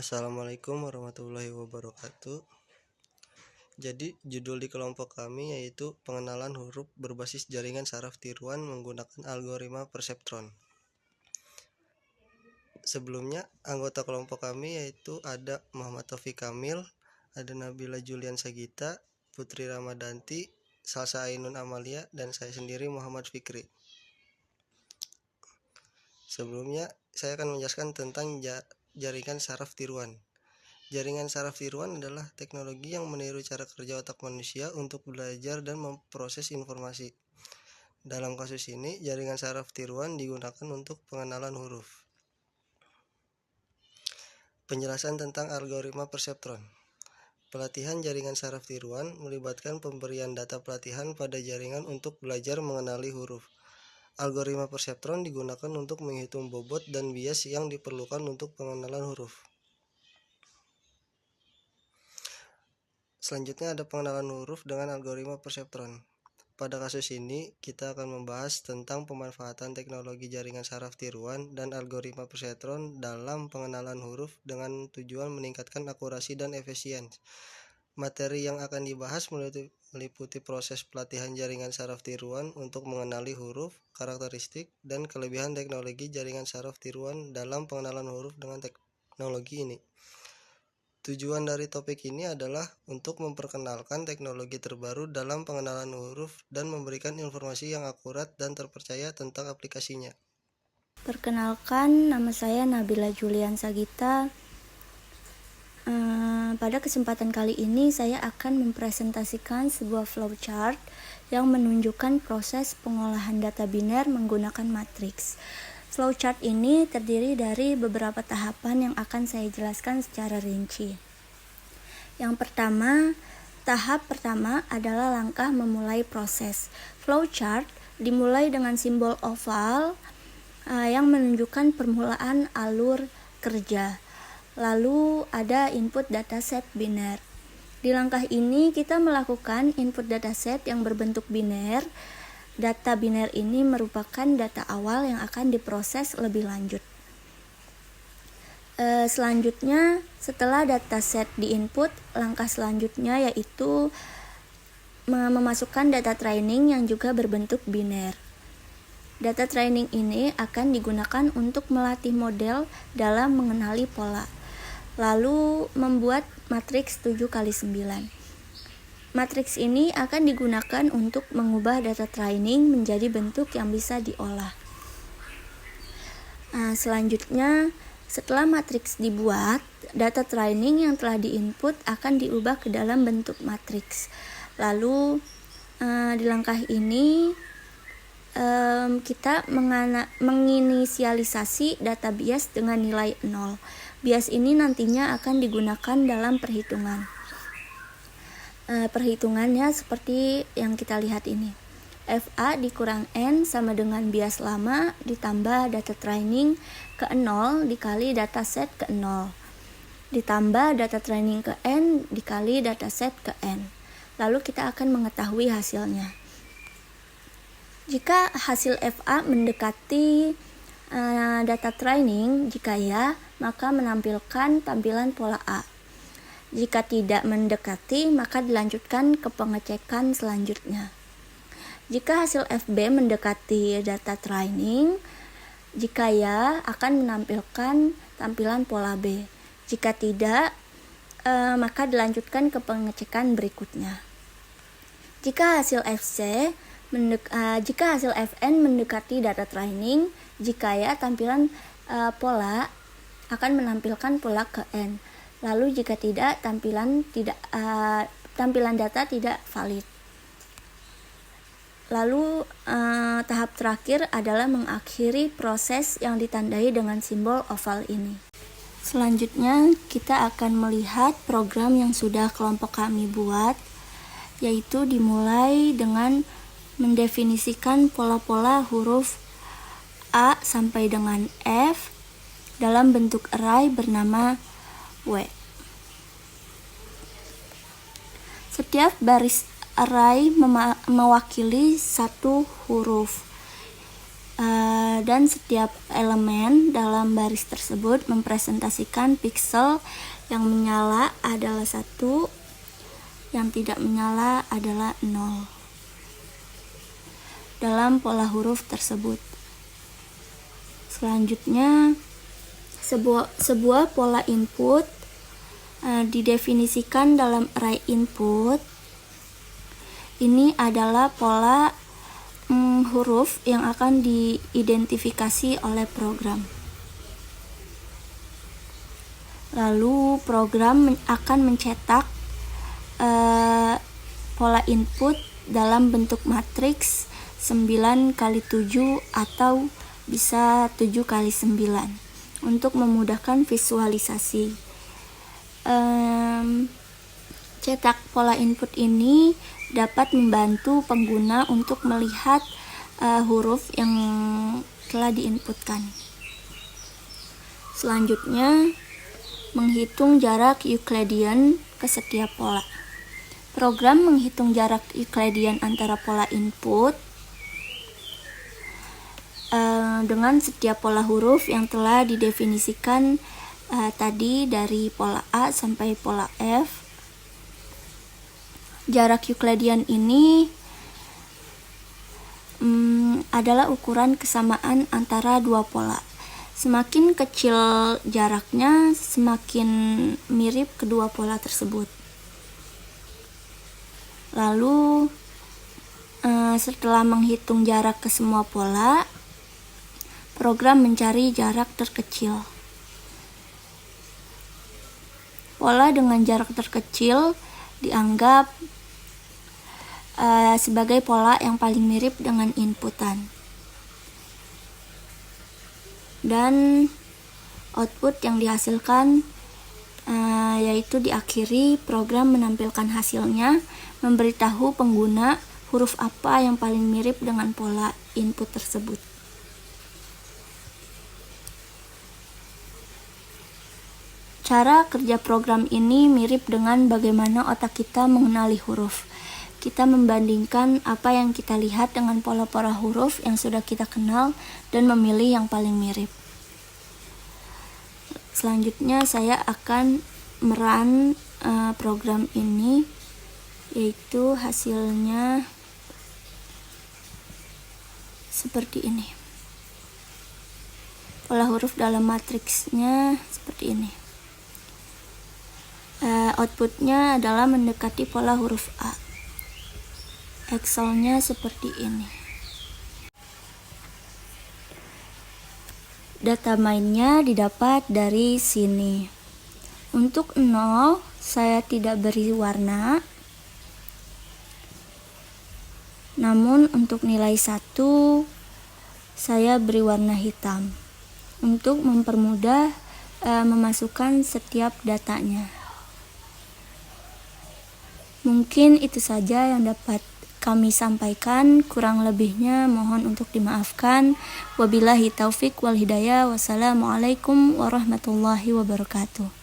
Assalamualaikum warahmatullahi wabarakatuh. Jadi judul di kelompok kami yaitu pengenalan huruf berbasis jaringan saraf tiruan menggunakan algoritma perseptron. Sebelumnya anggota kelompok kami yaitu ada Muhammad Taufik Kamil, ada Nabila Julian Sagita, Putri Ramadanti, Salsa Ainun Amalia, dan saya sendiri Muhammad Fikri. Sebelumnya saya akan menjelaskan tentang jaringan saraf tiruan. Jaringan saraf tiruan adalah teknologi yang meniru cara kerja otak manusia untuk belajar dan memproses informasi. Dalam kasus ini, jaringan saraf tiruan digunakan untuk pengenalan huruf. Penjelasan tentang algoritma perseptron. Pelatihan jaringan saraf tiruan melibatkan pemberian data pelatihan pada jaringan untuk belajar mengenali huruf. Algoritma perseptron digunakan untuk menghitung bobot dan bias yang diperlukan untuk pengenalan huruf. Selanjutnya ada pengenalan huruf dengan algoritma perseptron. Pada kasus ini, kita akan membahas tentang pemanfaatan teknologi jaringan saraf tiruan dan algoritma perseptron dalam pengenalan huruf dengan tujuan meningkatkan akurasi dan efisiensi. Materi yang akan dibahas meliputi proses pelatihan jaringan saraf tiruan untuk mengenali huruf, karakteristik, dan kelebihan teknologi jaringan saraf tiruan dalam pengenalan huruf dengan teknologi ini. Tujuan dari topik ini adalah untuk memperkenalkan teknologi terbaru dalam pengenalan huruf dan memberikan informasi yang akurat dan terpercaya tentang aplikasinya. Perkenalkan, nama saya Nabila Julian Sagita. Pada kesempatan kali ini saya akan mempresentasikan sebuah flowchart yang menunjukkan proses pengolahan data biner menggunakan matriks. Flowchart ini terdiri dari beberapa tahapan yang akan saya jelaskan secara rinci. Yang pertama, tahap pertama adalah langkah memulai proses. Flowchart dimulai dengan simbol oval yang menunjukkan permulaan alur kerja. Lalu ada input dataset biner. Di langkah ini kita melakukan input dataset yang berbentuk biner. Data biner ini merupakan data awal yang akan diproses lebih lanjut. Selanjutnya, setelah dataset diinput, langkah selanjutnya yaitu memasukkan data training yang juga berbentuk biner. Data training ini akan digunakan untuk melatih model dalam mengenali pola, lalu membuat matriks 7x9. Matriks ini akan digunakan untuk mengubah data training menjadi bentuk yang bisa diolah. Selanjutnya, setelah matriks dibuat, data training yang telah diinput akan diubah ke dalam bentuk matriks. Lalu di langkah ini kita menginisialisasi data bias dengan nilai 0. Bias ini nantinya akan digunakan dalam perhitungan. Perhitungannya seperti yang kita lihat ini. FA dikurang N sama dengan bias lama ditambah data training ke 0 dikali dataset ke 0. Ditambah data training ke N dikali dataset ke N. Lalu kita akan mengetahui hasilnya. Jika hasil FA mendekati data training, jika ya, maka menampilkan tampilan pola A. Jika tidak mendekati, maka dilanjutkan ke pengecekan selanjutnya. Jika hasil FB mendekati data training, jika ya, akan menampilkan tampilan pola B. Jika tidak, maka dilanjutkan ke pengecekan berikutnya. Jika hasil FN mendekati data training, jika ya, tampilan pola akan menampilkan pola ke N. Lalu jika tidak, tampilan data tidak valid. Lalu tahap terakhir adalah mengakhiri proses yang ditandai dengan simbol oval ini. Selanjutnya kita akan melihat program yang sudah kelompok kami buat, yaitu dimulai dengan mendefinisikan pola-pola huruf A sampai dengan F dalam bentuk array bernama W. Setiap baris array mewakili satu huruf. dan setiap elemen dalam baris tersebut mempresentasikan piksel. Yang menyala adalah 1, yang tidak menyala adalah 0 dalam pola huruf tersebut. Selanjutnya, sebuah pola input didefinisikan dalam array input. Ini adalah pola huruf yang akan diidentifikasi oleh program. Lalu program akan mencetak pola input dalam bentuk matriks 9 kali 7 atau bisa 7 kali 9 untuk memudahkan visualisasi. Cetak pola input ini dapat membantu pengguna untuk melihat huruf yang telah diinputkan. Selanjutnya, menghitung jarak Euclidean ke setiap pola. Program menghitung jarak Euclidean antara pola input dengan setiap pola huruf yang telah didefinisikan tadi dari pola A sampai pola F. Jarak Euclidean ini adalah ukuran kesamaan antara dua pola. Semakin kecil jaraknya, semakin mirip kedua pola tersebut. Lalu, setelah menghitung jarak ke semua pola, program mencari jarak terkecil. Pola dengan jarak terkecil dianggap sebagai pola yang paling mirip dengan inputan. Dan output yang dihasilkan yaitu diakhiri program menampilkan hasilnya, memberitahu pengguna huruf apa yang paling mirip dengan pola input tersebut. Cara kerja program ini mirip dengan bagaimana otak kita mengenali huruf. Kita membandingkan apa yang kita lihat dengan pola-pola huruf yang sudah kita kenal dan memilih yang paling mirip. Selanjutnya saya akan merun program ini, yaitu hasilnya seperti ini. Pola huruf dalam matriksnya seperti ini. Outputnya adalah mendekati pola huruf A. Excelnya seperti ini. Data mainnya didapat dari sini. Untuk 0, saya tidak beri warna. Namun untuk nilai 1, saya beri warna hitam. Untuk mempermudah memasukkan setiap datanya. Mungkin itu saja yang dapat kami sampaikan, kurang lebihnya mohon untuk dimaafkan. Wabillahi taufik wal hidayah. Wassalamualaikum warahmatullahi wabarakatuh.